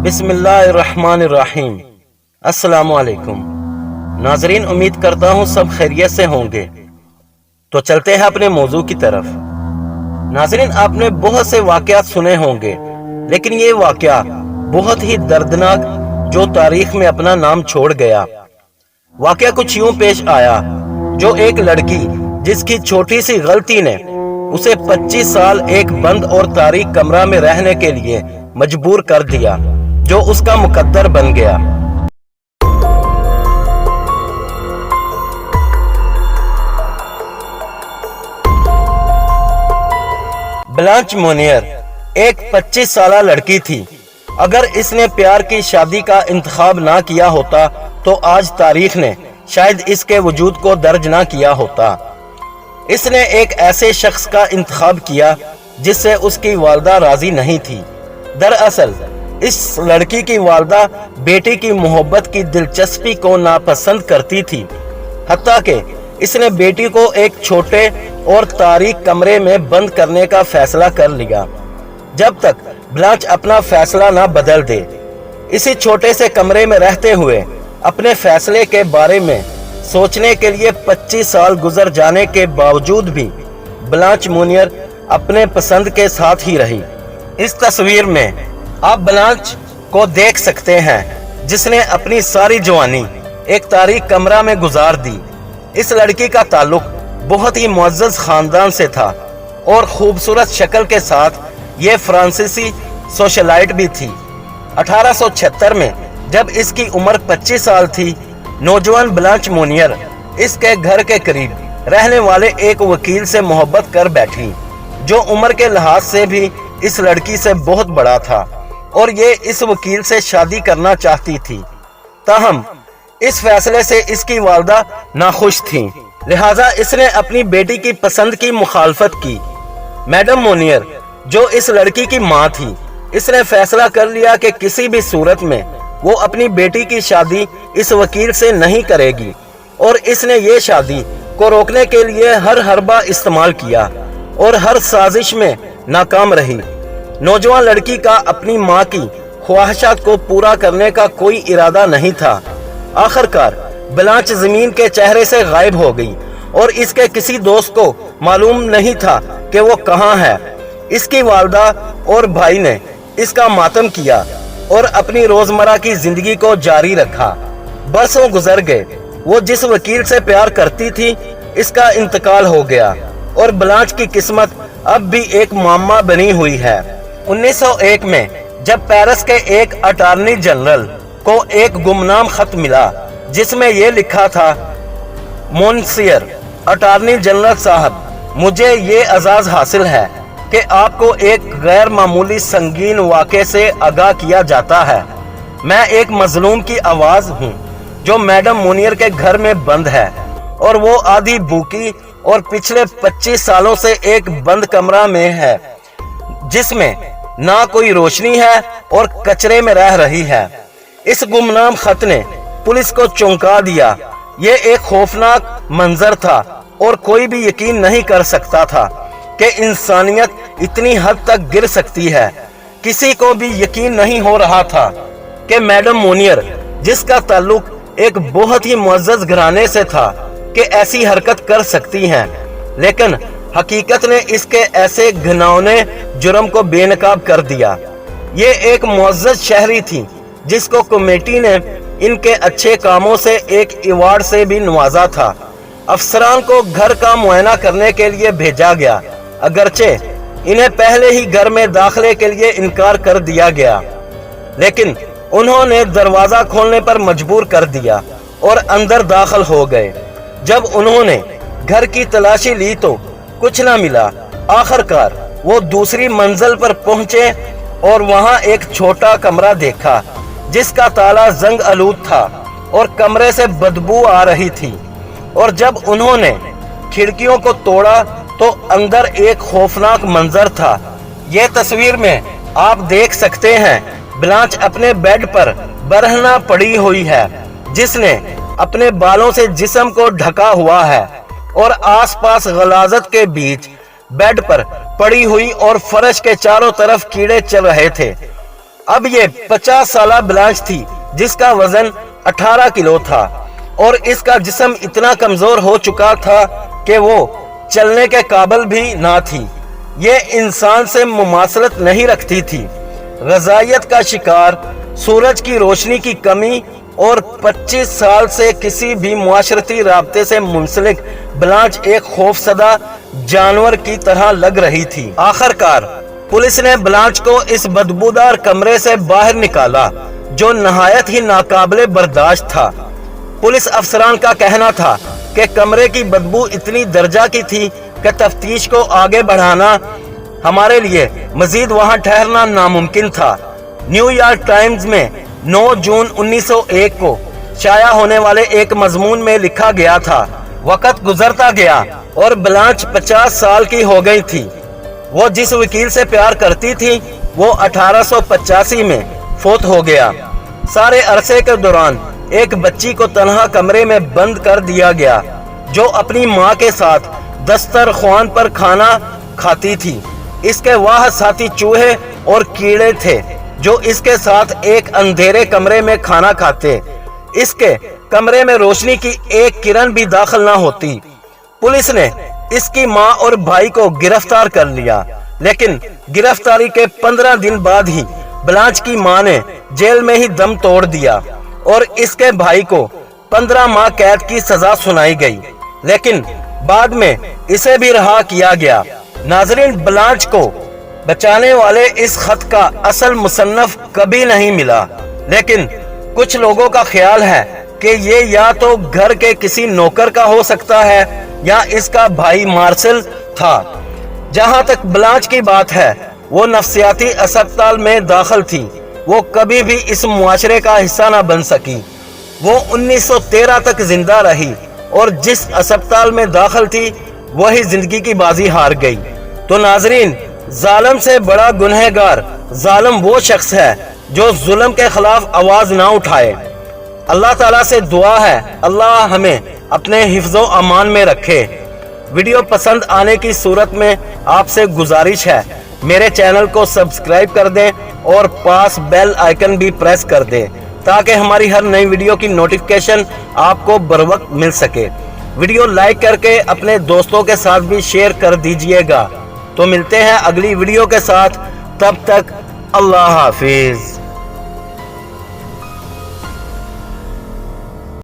بسم اللہ الرحمن الرحیم۔ السلام علیکم ناظرین، امید کرتا ہوں سب خیریت سے ہوں گے۔ تو چلتے ہیں اپنے موضوع کی طرف۔ ناظرین، آپ نے بہت سے واقعات سنے ہوں گے، لیکن یہ واقعہ بہت ہی دردناک جو تاریخ میں اپنا نام چھوڑ گیا۔ واقعہ کچھ یوں پیش آیا، جو ایک لڑکی جس کی چھوٹی سی غلطی نے اسے 25 سال ایک بند اور تاریک کمرہ میں رہنے کے لیے مجبور کر دیا، جو اس کا مقدر بن گیا۔ بلانچ مونیر ایک 25 سالہ لڑکی تھی۔ اگر اس نے پیار کی شادی کا انتخاب نہ کیا ہوتا تو آج تاریخ نے شاید اس کے وجود کو درج نہ کیا ہوتا۔ اس نے ایک ایسے شخص کا انتخاب کیا جس سے اس کی والدہ راضی نہیں تھی۔ دراصل اس لڑکی کی والدہ بیٹی کی محبت کی دلچسپی کو ناپسند کرتی تھی، حتیٰ کہ اس نے بیٹی کو ایک چھوٹے اور تاریک کمرے میں بند کرنے کا فیصلہ کر لیا، جب تک بلانچ اپنا فیصلہ نہ بدل دے۔ اسی چھوٹے سے کمرے میں رہتے ہوئے اپنے فیصلے کے بارے میں سوچنے کے لیے 25 سال گزر جانے کے باوجود بھی بلانچ مونیر اپنے پسند کے ساتھ ہی رہی۔ اس تصویر میں آپ بلانچ کو دیکھ سکتے ہیں، جس نے اپنی ساری جوانی ایک تاریک کمرہ میں گزار دی۔ اس لڑکی کا تعلق بہت ہی معزز خاندان سے تھا اور خوبصورت شکل کے ساتھ یہ فرانسیسی سوشلائٹ بھی تھی۔ 1876 میں جب اس کی عمر 25 سال تھی، نوجوان بلانچ مونیر اس کے گھر کے قریب رہنے والے ایک وکیل سے محبت کر بیٹھی، جو عمر کے لحاظ سے بھی اس لڑکی سے بہت بڑا تھا اور یہ اس وکیل سے شادی کرنا چاہتی تھی۔ تاہم اس فیصلے سے اس کی والدہ ناخوش تھیں، لہٰذا اس نے اپنی بیٹی کی پسند کی مخالفت کی۔ میڈم مونیر، جو اس لڑکی کی ماں تھی، اس نے فیصلہ کر لیا کہ کسی بھی صورت میں وہ اپنی بیٹی کی شادی اس وکیل سے نہیں کرے گی، اور اس نے یہ شادی کو روکنے کے لیے ہر حربہ استعمال کیا اور ہر سازش میں ناکام رہی۔ نوجوان لڑکی کا اپنی ماں کی خواہشات کو پورا کرنے کا کوئی ارادہ نہیں تھا۔ آخر کار بلانچ زمین کے چہرے سے غائب ہو گئی اور اس کے کسی دوست کو معلوم نہیں تھا کہ وہ کہاں ہے۔ اس کی والدہ اور بھائی نے اس کا ماتم کیا اور اپنی روزمرہ کی زندگی کو جاری رکھا۔ برسوں گزر گئے، وہ جس وکیل سے پیار کرتی تھی اس کا انتقال ہو گیا اور بلانچ کی قسمت اب بھی ایک معمہ بنی ہوئی ہے۔ 1901 میں جب پیرس کے ایک اٹارنی جنرل کو ایک گمنام خط ملا جس میں یہ لکھا تھا: مونسیر اٹارنی جنرل صاحب، مجھے یہ اعزاز حاصل ہے کہ آپ کو ایک غیر معمولی سنگین واقعے سے آگاہ کیا جاتا ہے۔ میں ایک مظلوم کی آواز ہوں جو میڈم مونیر کے گھر میں بند ہے، اور وہ آدھی بھوکی اور پچھلے 25 سالوں سے ایک بند کمرہ میں ہے، جس میں نہ کوئی روشنی ہے اور کچرے میں رہ رہی ہے۔ اس گمنام خط نے پولیس کو چونکا دیا۔ یہ ایک خوفناک منظر تھا اور کوئی بھی یقین نہیں کر سکتا تھا کہ انسانیت اتنی حد تک گر سکتی ہے۔ کسی کو بھی یقین نہیں ہو رہا تھا کہ میڈم مونیر، جس کا تعلق ایک بہت ہی معزز گھرانے سے تھا، کہ ایسی حرکت کر سکتی ہیں، لیکن حقیقت نے اس کے ایسے گھناؤنے جرم کو بے نقاب کر دیا۔ یہ ایک معزز شہری تھی جس کو کمیٹی نے ان کے اچھے کاموں سے ایک ایوارڈ سے بھی نوازا تھا۔ افسران کو گھر کا معائنہ کرنے کے لیے بھیجا گیا، اگرچہ انہیں پہلے ہی گھر میں داخلے کے لیے انکار کر دیا گیا، لیکن انہوں نے دروازہ کھولنے پر مجبور کر دیا اور اندر داخل ہو گئے۔ جب انہوں نے گھر کی تلاشی لی تو کچھ نہ ملا۔ آخر کار وہ دوسری منزل پر پہنچے اور وہاں ایک چھوٹا کمرہ دیکھا جس کا تالا زنگ آلود تھا اور کمرے سے بدبو آ رہی تھی، اور جب انہوں نے کھڑکیوں کو توڑا تو اندر ایک خوفناک منظر تھا۔ یہ تصویر میں آپ دیکھ سکتے ہیں، بلانچ اپنے بیڈ پر برہنہ پڑی ہوئی ہے، جس نے اپنے بالوں سے جسم کو ڈھکا ہوا ہے اور آس پاس غلاظت کے بیچ بیڈ پر پڑی ہوئی اور فرش کے چاروں طرف کیڑے چل رہے تھے۔ اب یہ 50 سالہ بلانچ تھی جس کا وزن 18 کلو تھا اور اس کا جسم اتنا کمزور ہو چکا تھا کہ وہ چلنے کے قابل بھی نہ تھی۔ یہ انسان سے مماثلت نہیں رکھتی تھی۔ غذائیت کا شکار، سورج کی روشنی کی کمی اور 25 سال سے کسی بھی معاشرتی رابطے سے منسلک بلانچ ایک خوفزدہ جانور کی طرح لگ رہی تھی۔ آخر کار پولیس نے بلانچ کو اس بدبودار کمرے سے باہر نکالا جو نہایت ہی ناقابل برداشت تھا۔ پولیس افسران کا کہنا تھا کہ کمرے کی بدبو اتنی درجہ کی تھی کہ تفتیش کو آگے بڑھانا ہمارے لیے مزید وہاں ٹھہرنا ناممکن تھا۔ نیو یارک ٹائمز میں 9 جون 1901 کو شائع ہونے والے ایک مضمون میں لکھا گیا تھا، وقت گزرتا گیا اور بلانچ 50 سال کی ہو گئی تھی۔ وہ جس وکیل سے پیار کرتی تھی وہ 1885 میں فوت ہو گیا۔ سارے عرصے کے دوران ایک بچی کو تنہا کمرے میں بند کر دیا گیا جو اپنی ماں کے ساتھ دسترخوان پر کھانا کھاتی تھی۔ اس کے واحد ساتھی چوہے اور کیڑے تھے جو اس کے ساتھ ایک اندھیرے کمرے میں کھانا کھاتے۔ اس کے کمرے میں روشنی کی ایک کرن بھی داخل نہ ہوتی۔ پولیس نے اس کی ماں اور بھائی کو گرفتار کر لیا، لیکن گرفتاری کے 15 دن بعد ہی بلانچ کی ماں نے جیل میں ہی دم توڑ دیا اور اس کے بھائی کو 15 ماہ قید کی سزا سنائی گئی، لیکن بعد میں اسے بھی رہا کیا گیا۔ ناظرین، بلانچ کو بچانے والے اس خط کا اصل مصنف کبھی نہیں ملا، لیکن کچھ لوگوں کا خیال ہے کہ یہ یا تو گھر کے کسی نوکر کا ہو سکتا ہے یا اس کا بھائی مارسل تھا۔ جہاں تک بلانچ کی بات ہے، وہ نفسیاتی اسپتال میں داخل تھی۔ وہ کبھی بھی اس معاشرے کا حصہ نہ بن سکی۔ وہ 1913 تک زندہ رہی اور جس اسپتال میں داخل تھی وہی زندگی کی بازی ہار گئی۔ تو ناظرین، ظالم سے بڑا گنہگار ظالم وہ شخص ہے جو ظلم کے خلاف آواز نہ اٹھائے۔ اللہ تعالیٰ سے دعا ہے اللہ ہمیں اپنے حفظ و امان میں رکھے۔ ویڈیو پسند آنے کی صورت میں آپ سے گزارش ہے میرے چینل کو سبسکرائب کر دیں اور پاس بیل آئیکن بھی پریس کر دیں تاکہ ہماری ہر نئی ویڈیو کی نوٹیفیکیشن آپ کو بروقت مل سکے۔ ویڈیو لائک کر کے اپنے دوستوں کے ساتھ بھی شیئر کر دیجئے گا۔ تو ملتے ہیں اگلی ویڈیو کے ساتھ، تب تک اللہ حافظ۔